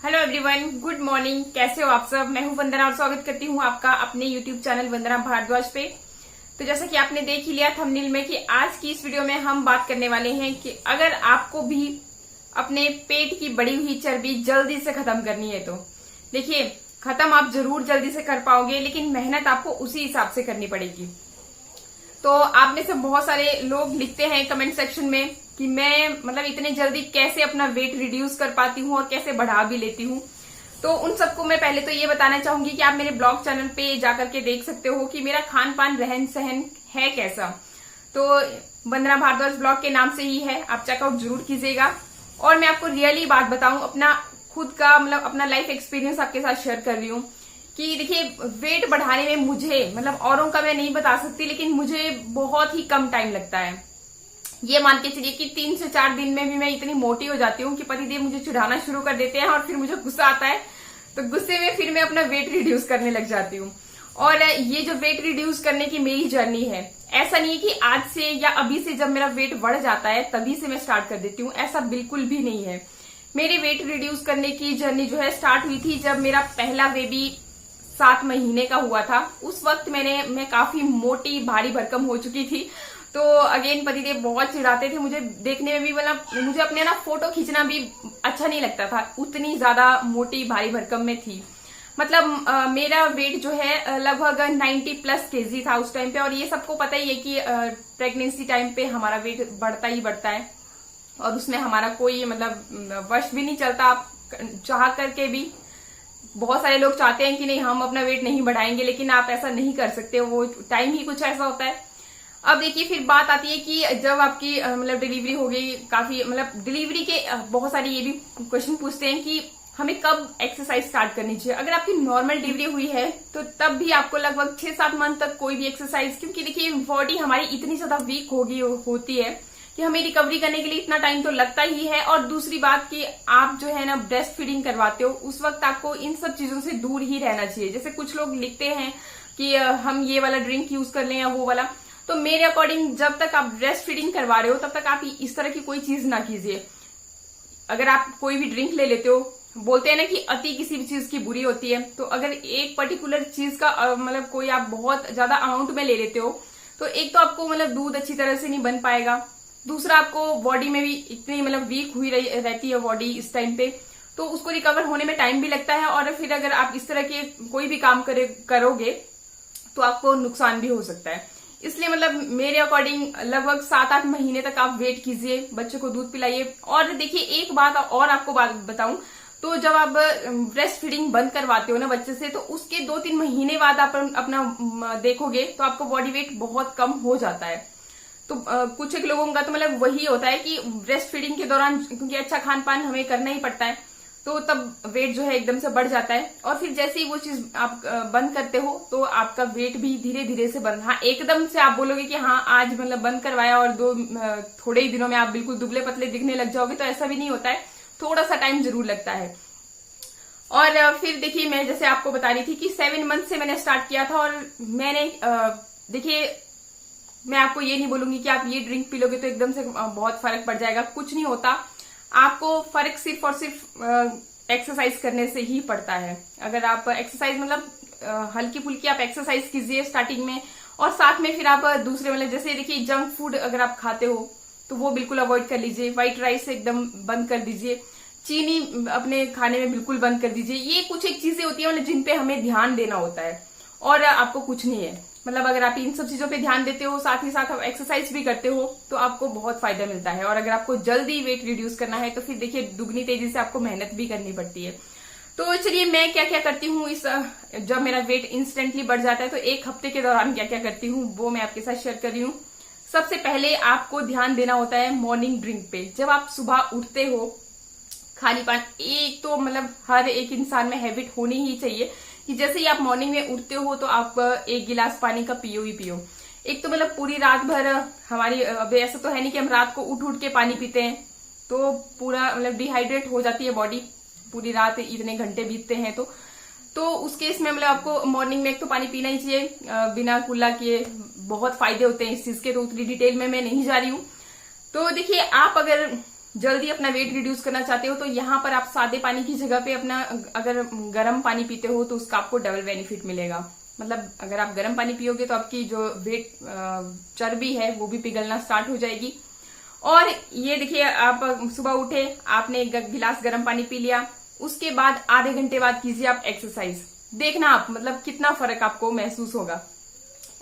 Hello everyone, good morning. कैसे हो आप सब? मैं हूं वंदना और स्वागत करती हूं आपका अपने यूट्यूब चैनल वंदना भारद्वाज पे। तो जैसा कि आपने देख ही लिया थंबनेल में कि आज की इस वीडियो में हम बात करने वाले हैं कि अगर आपको भी अपने पेट की बढ़ी हुई चर्बी जल्दी से खत्म करनी है तो देखिए, खत्म आप जरूर जल्दी से कर पाओगे, लेकिन मेहनत आपको उसी हिसाब से करनी पड़ेगी। तो आप में से बहुत सारे लोग लिखते हैं कमेंट सेक्शन में कि मैं इतने जल्दी कैसे अपना वेट रिड्यूस कर पाती हूँ और कैसे बढ़ा भी लेती हूँ। तो उन सबको मैं पहले तो ये बताना चाहूंगी कि आप मेरे ब्लॉग चैनल पे जाकर के देख सकते हो कि मेरा खान पान रहन सहन है कैसा। तो वंदना भारद्वाज ब्लॉग के नाम से ही है, आप चेकआउट जरूर कीजिएगा। और मैं आपको रियली बात बताऊं, अपना खुद का अपना लाइफ एक्सपीरियंस आपके साथ शेयर कर रही हूँ कि देखिए, वेट बढ़ाने में मुझे औरों का मैं नहीं बता सकती, लेकिन मुझे बहुत ही कम टाइम लगता है। ये मान के चलिए कि 3 से 4 दिन में भी मैं इतनी मोटी हो जाती हूँ कि पतिदेव मुझे चिढ़ाना शुरू कर देते हैं और फिर मुझे गुस्सा आता है, तो गुस्से में फिर मैं अपना वेट रिड्यूस करने लग जाती हूँ। और ये जो वेट रिड्यूस करने की मेरी जर्नी है, ऐसा नहीं है कि आज से या अभी से जब मेरा वेट बढ़ जाता है तभी से मैं स्टार्ट कर देती हूँ, ऐसा बिल्कुल भी नहीं है। मेरी वेट रिड्यूस करने की जर्नी जो है स्टार्ट हुई थी जब मेरा पहला बेबी 7 महीने का हुआ था। उस वक्त मैं काफी मोटी भारी भरकम हो चुकी थी। तो अगेन पतिदेव बहुत चिढ़ाते थे, मुझे देखने में भी मुझे अपने फोटो खींचना भी अच्छा नहीं लगता था, उतनी ज्यादा मोटी भारी भरकम में थी। मेरा वेट जो है लगभग 90+ केजी था उस टाइम पे। और ये सबको पता ही है कि प्रेगनेंसी टाइम पे हमारा वेट बढ़ता ही बढ़ता है और उसमें हमारा कोई वश भी नहीं चलता। आप चाह करके भी, बहुत सारे लोग चाहते हैं कि नहीं हम अपना वेट नहीं बढ़ाएंगे, लेकिन आप ऐसा नहीं कर सकते, वो टाइम ही कुछ ऐसा होता है। अब देखिए, फिर बात आती है कि जब आपकी डिलीवरी हो गई, काफी डिलीवरी के बहुत सारे ये भी क्वेश्चन पूछते हैं कि हमें कब एक्सरसाइज स्टार्ट करनी चाहिए। अगर आपकी नॉर्मल डिलीवरी हुई है तो तब भी आपको लगभग 6-7 मंथ तक कोई भी एक्सरसाइज, क्योंकि देखिए बॉडी हमारी इतनी ज्यादा वीक होती है कि हमें रिकवरी करने के लिए इतना टाइम तो लगता ही है। और दूसरी बात कि आप जो है ब्रेस्ट फीडिंग करवाते हो, उस वक्त आपको इन सब चीजों से दूर ही रहना चाहिए। जैसे कुछ लोग लिखते हैं कि हम ये वाला ड्रिंक यूज कर लें या वो वाला, तो मेरे अकॉर्डिंग जब तक आप ब्रेस्ट फीडिंग करवा रहे हो तब तक आप इस तरह की कोई चीज ना कीजिए। अगर आप कोई भी ड्रिंक ले लेते हो, बोलते हैं ना कि अति किसी भी चीज की बुरी होती है, तो अगर एक पर्टिकुलर चीज का कोई आप बहुत ज्यादा अमाउंट में ले लेते हो, तो एक तो आपको दूध अच्छी तरह से नहीं बन पाएगा, दूसरा आपको बॉडी में भी इतनी वीक हुई रहती है बॉडी इस टाइम पे, तो उसको रिकवर होने में टाइम भी लगता है। और फिर अगर आप इस तरह के कोई भी काम करोगे तो आपको नुकसान भी हो सकता है। इसलिए मेरे अकॉर्डिंग लगभग 7-8 महीने तक आप वेट कीजिए, बच्चे को दूध पिलाइए। और देखिए, एक बात और आपको बताऊं, तो जब आप ब्रेस्ट फीडिंग बंद करवाते हो ना बच्चे से, तो उसके 2-3 महीने बाद आप अपना देखोगे तो आपको बॉडी वेट बहुत कम हो जाता है। तो कुछ एक लोगों का तो वही होता है कि ब्रेस्ट फीडिंग के दौरान, क्योंकि अच्छा खान पान हमें करना ही पड़ता है, तो तब वेट जो है एकदम से बढ़ जाता है। और फिर जैसे ही वो चीज आप बंद करते हो तो आपका वेट भी धीरे धीरे से बंद, हाँ एकदम से आप बोलोगे कि हाँ आज बंद करवाया और थोड़े ही दिनों में आप बिल्कुल दुबले पतले दिखने लग जाओगे, तो ऐसा भी नहीं होता है, थोड़ा सा टाइम जरूर लगता है। और फिर देखिए, मैं जैसे आपको बता रही थी कि 7 मंथ से मैंने स्टार्ट किया था। और मैंने देखिए, मैं आपको ये नहीं बोलूंगी कि आप ये ड्रिंक पी लोगे तो एकदम से बहुत फर्क पड़ जाएगा, कुछ नहीं होता। आपको फर्क सिर्फ और सिर्फ एक्सरसाइज करने से ही पड़ता है। अगर आप एक्सरसाइज हल्की फुल्की आप एक्सरसाइज कीजिए स्टार्टिंग में, और साथ में फिर आप दूसरे जैसे देखिए, जंक फूड अगर आप खाते हो तो वो बिल्कुल अवॉइड कर लीजिए, व्हाइट राइस एकदम बंद कर दीजिए, चीनी अपने खाने में बिल्कुल बंद कर दीजिए। ये कुछ एक चीजें होती है जिन पे हमें ध्यान देना होता है, और आपको कुछ नहीं है। अगर आप इन सब चीजों पे ध्यान देते हो, साथ ही साथ आप एक्सरसाइज भी करते हो, तो आपको बहुत फायदा मिलता है। और अगर आपको जल्दी वेट रिड्यूस करना है तो फिर देखिए, दुगनी तेजी से आपको मेहनत भी करनी पड़ती है। तो चलिए, मैं क्या क्या करती हूँ जब मेरा वेट इंस्टेंटली बढ़ जाता है, तो 1 हफ्ते के दौरान क्या क्या करती हूँ वो मैं आपके साथ शेयर कर रही हूँ। सबसे पहले आपको ध्यान देना होता है मॉर्निंग ड्रिंक पे। जब आप सुबह उठते हो, खाली पान एक तो हर एक इंसान में हैबिट होनी ही चाहिए कि जैसे ही आप मॉर्निंग में उठते हो तो आप 1 गिलास पानी का पियो ही पियो। एक तो पूरी रात भर हमारी, अब ऐसा तो है नहीं कि हम रात को उठ के पानी पीते हैं, तो पूरा डिहाइड्रेट हो जाती है बॉडी, पूरी रात इतने घंटे बीतते हैं। तो उस केस में आपको मॉर्निंग में एक तो पानी पीना ही चाहिए, बिना कुल्ला किए। बहुत फायदे होते हैं इस चीज के, तो उतनी डिटेल में मैं नहीं जा रही हूँ। तो देखिए, आप अगर जल्दी अपना वेट रिड्यूस करना चाहते हो तो यहाँ पर आप सादे पानी की जगह पे अपना अगर गर्म पानी पीते हो तो उसका आपको डबल बेनिफिट मिलेगा। मतलब अगर आप गर्म पानी पियोगे तो आपकी जो वेट चर्बी है वो भी पिघलना स्टार्ट हो जाएगी। और ये देखिए, आप सुबह उठे, आपने एक गिलास गर्म पानी पी लिया, उसके बाद आधे घंटे बाद कीजिए आप एक्सरसाइज। देखना आप मतलब कितना फर्क आपको महसूस होगा।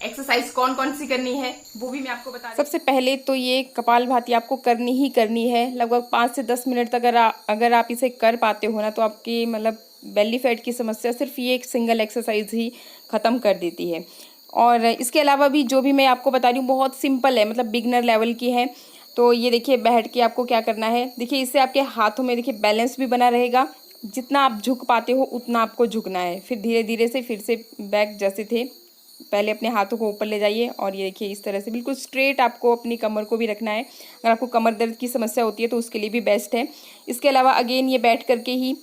एक्सरसाइज कौन कौन सी करनी है वो भी मैं आपको बता। सबसे पहले तो ये कपालभाति आपको करनी ही करनी है। लगभग 5 से 10 मिनट तक अगर आप इसे कर पाते हो ना तो आपकी मतलब बेली फैट की समस्या सिर्फ ये एक सिंगल एक्सरसाइज ही खत्म कर देती है। और इसके अलावा भी जो भी मैं आपको बता रही हूँ बहुत सिंपल है, मतलब बिगनर लेवल की है। तो ये देखिए, बैठ के आपको क्या करना है, देखिए इससे आपके हाथों में देखिए बैलेंस भी बना रहेगा। जितना आप झुक पाते हो उतना आपको झुकना है। फिर धीरे धीरे से फिर से बैक जैसे थे पहले अपने हाथों को ऊपर ले जाइए और ये देखिए इस तरह से बिल्कुल स्ट्रेट आपको अपनी कमर को भी रखना है। अगर आपको कमर दर्द की समस्या होती है तो उसके लिए भी बेस्ट है। इसके अलावा अगेन ये बैठ करके ही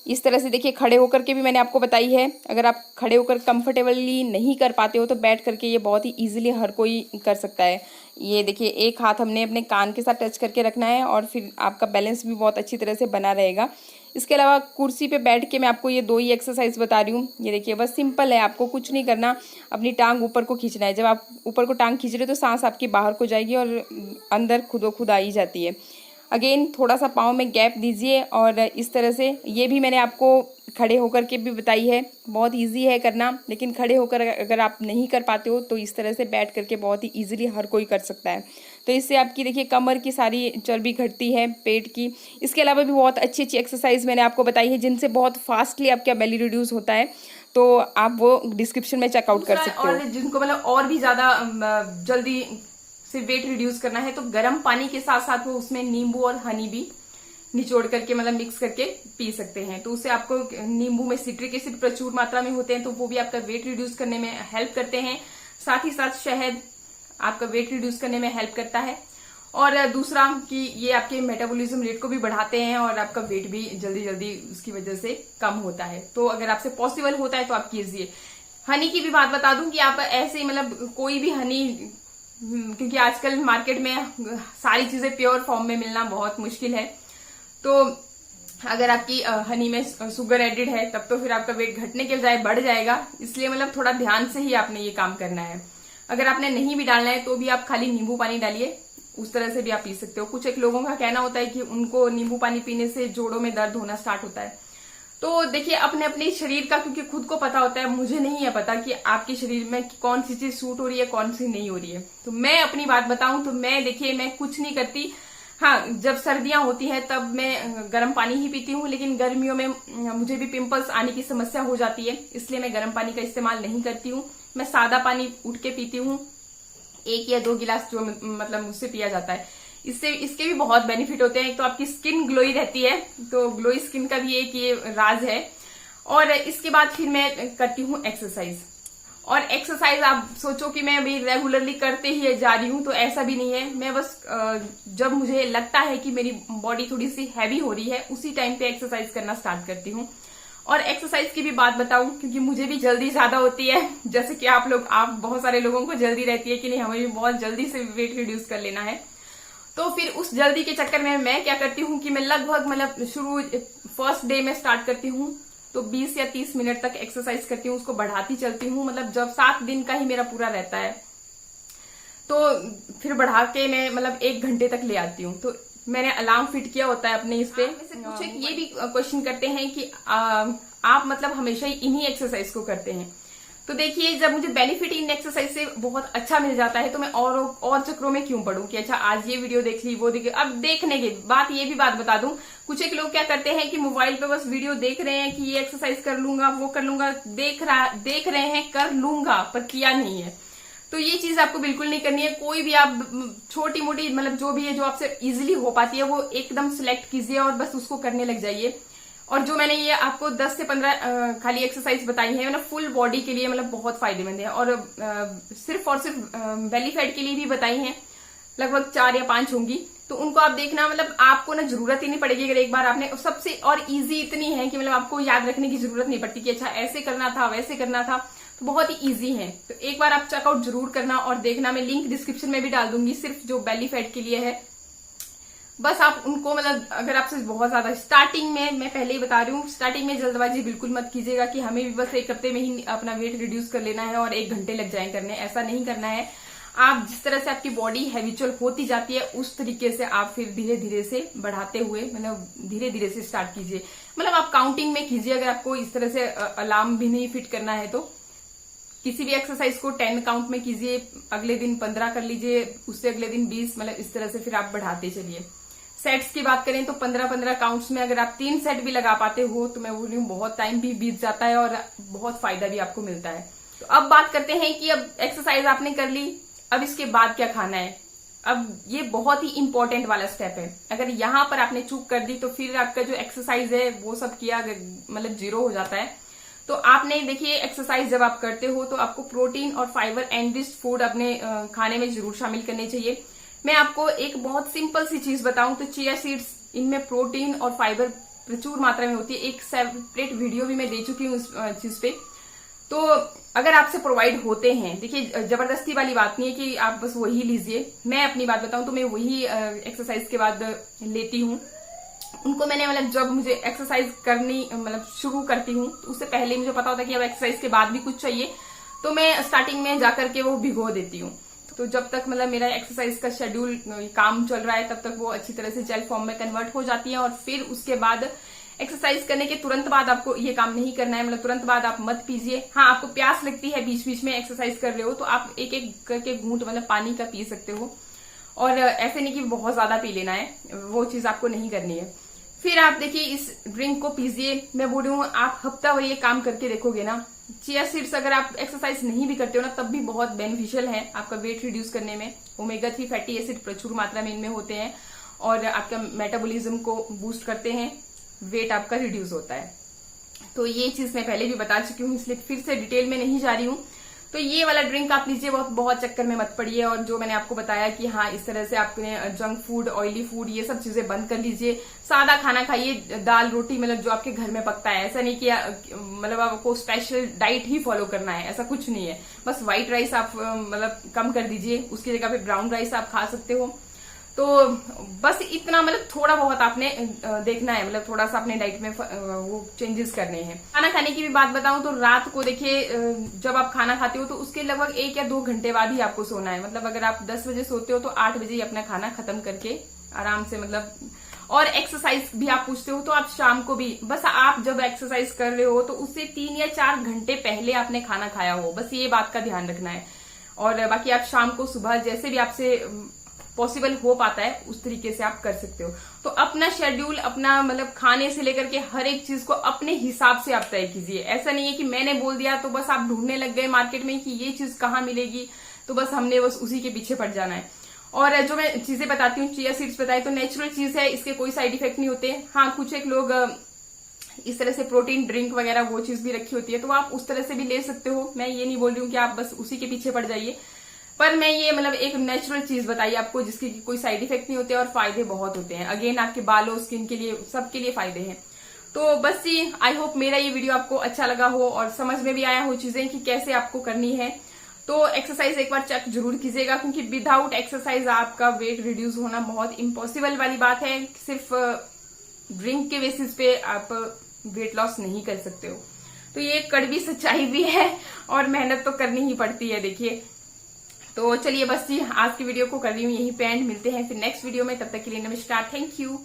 इस तरह से देखिए, खड़े होकर के भी मैंने आपको बताई है। अगर आप खड़े होकर कंफर्टेबली नहीं कर पाते हो तो बैठ करके ये बहुत ही ईजिली हर कोई कर सकता है। ये देखिए, एक हाथ हमने अपने कान के साथ टच करके रखना है और फिर आपका बैलेंस भी बहुत अच्छी तरह से बना रहेगा। इसके अलावा कुर्सी पे बैठ के मैं आपको ये 2 ही एक्सरसाइज बता रही हूँ। ये देखिए, बस सिंपल है, आपको कुछ नहीं करना, अपनी टांग ऊपर को खींचना है। जब आप ऊपर को टांग खींच रहे हो तो सांस आपकी बाहर को जाएगी और अंदर खुद खुद आ ही जाती है। अगेन थोड़ा सा पाँव में गैप दीजिए और इस तरह से, ये भी मैंने आपको खड़े होकर के भी बताई है, बहुत इजी है करना। लेकिन खड़े होकर अगर आप नहीं कर पाते हो तो इस तरह से बैठ करके बहुत ही इजीली हर कोई कर सकता है। तो इससे आपकी देखिए कमर की सारी चर्बी घटती है, पेट की। इसके अलावा भी बहुत अच्छी अच्छी एक्सरसाइज मैंने आपको बताई है जिनसे बहुत फास्टली आपका बेली रिड्यूस होता है। तो आप वो डिस्क्रिप्शन में चेकआउट कर सकते हो। और जिनको मतलब और भी ज़्यादा जल्दी से वेट रिड्यूस करना है तो गर्म पानी के साथ साथ वो उसमें नींबू और हनी भी निचोड़ करके मतलब मिक्स करके पी सकते हैं। तो उससे आपको, नींबू में सिट्रिक एसिड प्रचुर मात्रा में होते हैं तो वो भी आपका वेट रिड्यूस करने में हेल्प करते हैं। साथ ही साथ शहद आपका वेट रिड्यूस करने में हेल्प करता है। और दूसरा कि ये आपके मेटाबॉलिज्म रेट को भी बढ़ाते हैं और आपका वेट भी जल्दी जल्दी उसकी वजह से कम होता है। तो अगर आपसे पॉसिबल होता है तो आप कीजिए। हनी की भी बात बता दूं कि आप ऐसे मतलब कोई भी हनी, क्योंकि आजकल मार्केट में सारी चीजें प्योर फॉर्म में मिलना बहुत मुश्किल है। तो अगर आपकी हनी में शुगर एडेड है तब तो फिर आपका वेट घटने के बजाय बढ़ जाएगा। इसलिए मतलब थोड़ा ध्यान से ही आपने ये काम करना है। अगर आपने नहीं भी डालना है तो भी आप खाली नींबू पानी डालिए, उस तरह से भी आप पी सकते हो। कुछ एक लोगों का कहना होता है कि उनको नींबू पानी पीने से जोड़ों में दर्द होना स्टार्ट होता है। तो देखिए, अपने अपने शरीर का क्योंकि खुद को पता होता है, मुझे नहीं है पता कि आपके शरीर में कौन सी चीज सूट हो रही है कौन सी नहीं हो रही है। तो मैं अपनी बात बताऊं तो मैं देखिए, मैं कुछ नहीं करती। हाँ, जब सर्दियां होती है तब मैं गर्म पानी ही पीती हूँ, लेकिन गर्मियों में मुझे भी पिंपल्स आने की समस्या हो जाती है, इसलिए मैं गर्म पानी का इस्तेमाल नहीं करती हूँ। मैं सादा पानी उठ के पीती हूँ, 1 या 2 गिलास जो मतलब मुझसे पिया जाता है। इससे इसके भी बहुत बेनिफिट होते हैं। एक तो आपकी स्किन ग्लोई रहती है, तो ग्लोई स्किन का भी एक ये राज है। और इसके बाद फिर मैं करती हूँ एक्सरसाइज। और एक्सरसाइज आप सोचो कि मैं अभी रेगुलरली करते ही जा रही हूँ, तो ऐसा भी नहीं है। मैं बस जब मुझे लगता है कि मेरी बॉडी थोड़ी सी हैवी हो रही है उसी टाइम पे एक्सरसाइज करना स्टार्ट करती हूँ। और एक्सरसाइज की भी बात बताऊं, क्योंकि मुझे भी जल्दी ज्यादा होती है, जैसे कि आप बहुत सारे लोगों को जल्दी रहती है कि नहीं हमें भी बहुत जल्दी से वेट रिड्यूस कर लेना है। तो फिर उस जल्दी के चक्कर में मैं क्या करती हूँ कि मैं लगभग मतलब फर्स्ट डे में स्टार्ट करती हूँ तो 20 या 30 मिनट तक एक्सरसाइज करती हूँ, उसको बढ़ाती चलती हूँ। मतलब जब 7 दिन का ही मेरा पूरा रहता है तो फिर बढ़ा के मैं मतलब 1 घंटे तक ले आती हूँ। तो मैंने अलार्म फिट किया होता है अपने इस पे। कुछ ये भी क्वेश्चन करते हैं कि आप मतलब हमेशा ही इन्हीं एक्सरसाइज को करते हैं। तो देखिए, जब मुझे बेनिफिट इन एक्सरसाइज से बहुत अच्छा मिल जाता है तो मैं और चक्रों में क्यों पढूं कि अच्छा आज ये वीडियो देख ली वो देख ली। अब देखने की बात, ये भी बात बता दूं, कुछ एक लोग क्या करते हैं कि मोबाइल पे बस वीडियो देख रहे हैं कि ये एक्सरसाइज कर लूंगा वो कर लूंगा, देख रहे हैं कर लूंगा पर किया नहीं है। तो ये चीज आपको बिल्कुल नहीं करनी है। कोई भी आप छोटी मोटी मतलब जो भी है जो आपसे इजीली हो पाती है वो एकदम सिलेक्ट कीजिए और बस उसको करने लग जाइए। और जो मैंने ये आपको 10 से 15 खाली एक्सरसाइज बताई है मतलब फुल बॉडी के लिए मतलब बहुत फायदेमंद है। और सिर्फ बेली फैट के लिए भी बताई हैं, लगभग 4 या 5 होंगी। तो उनको आप देखना, मतलब आपको ना जरूरत ही नहीं पड़ेगी अगर एक बार आपने। सबसे और इजी इतनी है कि मतलब आपको याद रखने की जरूरत नहीं पड़ती कि अच्छा ऐसे करना था वैसे करना था, तो बहुत ही इजी है। तो एक बार आप चेकआउट जरूर करना और देखना। मैं लिंक डिस्क्रिप्शन में भी डाल दूंगी, सिर्फ जो बेली फैट के लिए है। बस आप उनको मतलब अगर आपसे बहुत ज्यादा स्टार्टिंग में, मैं पहले ही बता रही हूँ, स्टार्टिंग में जल्दबाजी बिल्कुल मत कीजिएगा कि हमें भी बस एक हफ्ते में ही अपना वेट रिड्यूस कर लेना है और 1 घंटे लग जाए करने, ऐसा नहीं करना है। आप जिस तरह से आपकी बॉडी हैबिचुअल होती जाती है उस तरीके से आप फिर धीरे धीरे से बढ़ाते हुए, मतलब धीरे धीरे से स्टार्ट कीजिए। मतलब आप काउंटिंग में कीजिए, अगर आपको इस तरह से अलार्म भी नहीं फिट करना है तो किसी भी एक्सरसाइज को 10 काउंट में कीजिए, अगले दिन 15 कर लीजिए, उससे अगले दिन 20, मतलब इस तरह से फिर आप बढ़ाते चलिए। सेट्स की बात करें तो 15-15 काउंट्स में अगर आप 3 सेट भी लगा पाते हो तो मैं बोल रही हूँ बहुत टाइम भी बीत जाता है और बहुत फायदा भी आपको मिलता है। तो अब बात करते हैं कि अब एक्सरसाइज आपने कर ली, अब इसके बाद क्या खाना है। अब ये बहुत ही इंपॉर्टेंट वाला स्टेप है, अगर यहाँ पर आपने चूक कर दी तो फिर आपका जो एक्सरसाइज है वो सब किया मतलब 0 हो जाता है। तो आपने देखिए एक्सरसाइज जब आप करते हो तो आपको प्रोटीन और फाइबर एनरिच्ड फूड अपने खाने में जरूर शामिल करने चाहिए। मैं आपको एक बहुत सिंपल सी चीज बताऊं तो चिया सीड्स, इनमें प्रोटीन और फाइबर प्रचुर मात्रा में होती है। एक सेपरेट वीडियो भी मैं दे चुकी हूँ इस चीज पे। तो अगर आपसे प्रोवाइड होते हैं, देखिए जबरदस्ती वाली बात नहीं है कि आप बस वही लीजिए। मैं अपनी बात बताऊं तो मैं वही एक्सरसाइज के बाद लेती हूँ। उनको मैंने मतलब जब मुझे एक्सरसाइज करनी मतलब शुरू करती हूँ तो उससे पहले मुझे पता होता है कि अब एक्सरसाइज के बाद भी कुछ चाहिए, तो मैं स्टार्टिंग में जाकर के वो भिगो देती हूँ। तो जब तक मतलब मेरा एक्सरसाइज का शेड्यूल काम चल रहा है तब तक वो अच्छी तरह से जेल फॉर्म में कन्वर्ट हो जाती है। और फिर उसके बाद एक्सरसाइज करने के तुरंत बाद आपको ये काम नहीं करना है, मतलब तुरंत बाद आप मत पीजिए। हाँ, आपको प्यास लगती है बीच बीच में एक्सरसाइज कर रहे हो तो आप एक एक करके घूंट मतलब पानी का पी सकते हो, और ऐसे नहीं कि बहुत ज्यादा पी लेना है, वो चीज आपको नहीं करनी है। फिर आप देखिए इस ड्रिंक को पीजिए। मैं बोल रही हूँ आप हफ्ता भर ये काम करके देखोगे ना, चिया सीड्स अगर आप एक्सरसाइज नहीं भी करते हो ना तब भी बहुत बेनिफिशियल है आपका वेट रिड्यूस करने में। ओमेगा 3 फैटी एसिड प्रचुर मात्रा में इनमें होते हैं और आपका मेटाबॉलिज्म को बूस्ट करते हैं, वेट आपका रिड्यूस होता है। तो ये चीज मैं पहले भी बता चुकी हूँ, इसलिए फिर से डिटेल में नहीं जा रही हूँ। तो ये वाला ड्रिंक आप लीजिए, बहुत चक्कर में मत पड़िए। और जो मैंने आपको बताया कि हाँ इस तरह से आपने जंक फूड, ऑयली फूड, ये सब चीजें बंद कर लीजिए। सादा खाना खाइए, दाल रोटी मतलब जो आपके घर में पकता है। ऐसा नहीं कि मतलब आपको स्पेशल डाइट ही फॉलो करना है, ऐसा कुछ नहीं है। बस व्हाइट राइस आप मतलब कम कर दीजिए, उसकी जगह पे ब्राउन राइस आप खा सकते हो। तो बस इतना मतलब थोड़ा बहुत आपने देखना है, मतलब थोड़ा सा अपने डाइट में वो चेंजेस करने हैं। खाना खाने की भी बात बताऊं तो रात को देखिए जब आप खाना खाते हो तो उसके लगभग 1 या 2 घंटे बाद ही आपको सोना है। मतलब अगर आप 10 बजे सोते हो तो 8 बजे ही अपना खाना खत्म करके आराम से मतलब। और एक्सरसाइज भी आप पूछते हो तो आप शाम को भी, बस आप जब एक्सरसाइज कर रहे हो तो उससे 3 या 4 घंटे पहले आपने खाना खाया हो, बस ये बात का ध्यान रखना है। और बाकी आप शाम को, सुबह, जैसे भी आपसे पॉसिबल हो पाता है उस तरीके से आप कर सकते हो। तो अपना शेड्यूल, अपना मतलब खाने से लेकर के हर एक चीज को अपने हिसाब से आप तय कीजिए। ऐसा नहीं है कि मैंने बोल दिया तो बस आप ढूंढने लग गए मार्केट में कि ये चीज कहाँ मिलेगी, तो बस हमने बस उसी के पीछे पड़ जाना है। और जो मैं चीजें बताती हूँ, चिया सीड्स बताई तो नेचुरल चीज है, इसके कोई साइड इफेक्ट नहीं होते। हाँ, कुछ एक लोग इस तरह से प्रोटीन ड्रिंक वगैरह वो चीज भी रखी होती है तो आप उस तरह से भी ले सकते हो। मैं ये नहीं बोल रही हूँ कि आप बस उसी के पीछे पड़ जाइए, पर मैं ये मतलब एक नेचुरल चीज बताई आपको जिसके कोई साइड इफेक्ट नहीं होते और फायदे बहुत होते हैं। अगेन आपके बालों, स्किन के लिए, सबके लिए फायदे हैं। तो बस ये, आई होप मेरा ये वीडियो आपको अच्छा लगा हो और समझ में भी आया हो चीजें कि कैसे आपको करनी है। तो एक्सरसाइज एक बार चेक जरूर कीजिएगा, क्योंकि विदाउट एक्सरसाइज आपका वेट रिड्यूस होना बहुत इम्पॉसिबल वाली बात है। सिर्फ ड्रिंक के बेसिस पे आप वेट लॉस नहीं कर सकते हो। तो ये कड़वी सच्चाई भी है और मेहनत तो करनी ही पड़ती है। देखिए, तो चलिए बस जी, आज की वीडियो को कर रही हूँ यहीं पे एंड। मिलते हैं फिर नेक्स्ट वीडियो में, तब तक के लिए नमस्कार, थैंक यू।